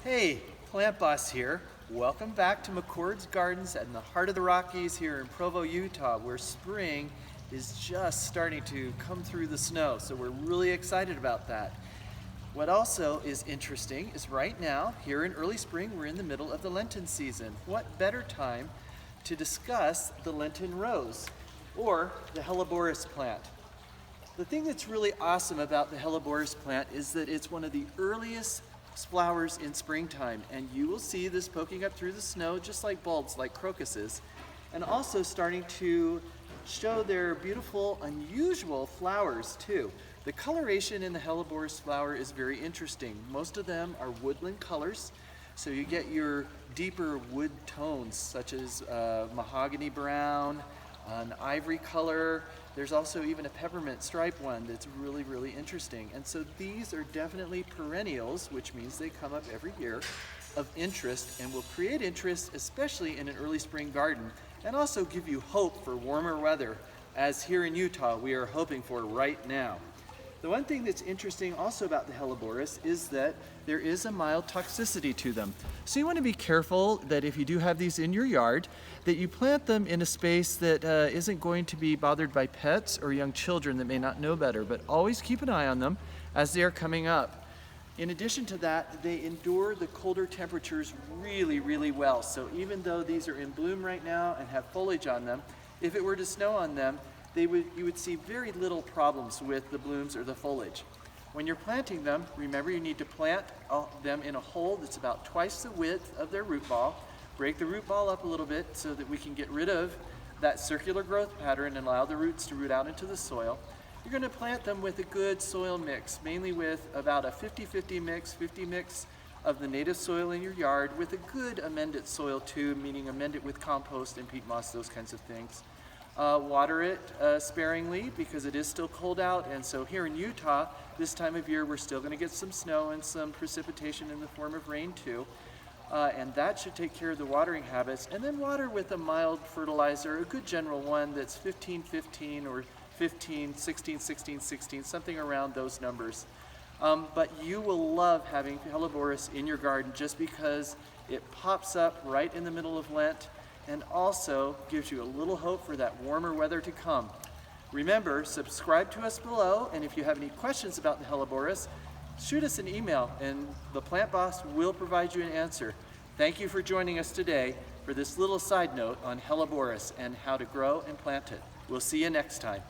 Hey, Plant Boss here. Welcome back to McCord's Gardens in the heart of the Rockies here in Provo, Utah, where spring is just starting to come through the snow. So we're really excited about that. What also is interesting is right now, here in early spring, we're in the middle of the Lenten season. What better time to discuss the Lenten rose or the Helleborus plant? The thing that's really awesome about the Helleborus plant is that it's one of the earliest flowers in springtime, and you will see this poking up through the snow just like bulbs, like crocuses, and also starting to show their beautiful, unusual flowers too. The coloration in the Helleborus flower is very interesting. Most of them are woodland colors, so you get your deeper wood tones such as mahogany brown, an ivory color. There's also even a peppermint stripe one that's really, really interesting. And so these are definitely perennials, which means they come up every year, of interest and will create interest, especially in an early spring garden, and also give you hope for warmer weather, as here in Utah we are hoping for right now. The one thing that's interesting also about the Helleborus is that there is a mild toxicity to them. So you want to be careful that if you do have these in your yard, that you plant them in a space that isn't going to be bothered by pets or young children that may not know better, but always keep an eye on them as they are coming up. In addition to that, they endure the colder temperatures really, really well. So even though these are in bloom right now and have foliage on them, if it were to snow on them, you would see very little problems with the blooms or the foliage. When you're planting them, remember you need to plant them in a hole that's about twice the width of their root ball. Break the root ball up a little bit so that we can get rid of that circular growth pattern and allow the roots to root out into the soil. You're going to plant them with a good soil mix, mainly with about a 50-50 mix, 50 mix of the native soil in your yard with a good amended soil too, meaning amend it with compost and peat moss, those kinds of things. Water it sparingly because it is still cold out, and so here in Utah this time of year we're still going to get some snow and some precipitation in the form of rain too, and that should take care of the watering habits. And then water with a mild fertilizer, a good general one that's 15-15 or 15-16-16-16, something around those numbers. But you will love having Helleborus in your garden just because it pops up right in the middle of Lent and also gives you a little hope for that warmer weather to come. Remember, subscribe to us below, and if you have any questions about the Helleborus, shoot us an email and the Plant Boss will provide you an answer. Thank you for joining us today for this little side note on Helleborus and how to grow and plant it. We'll see you next time.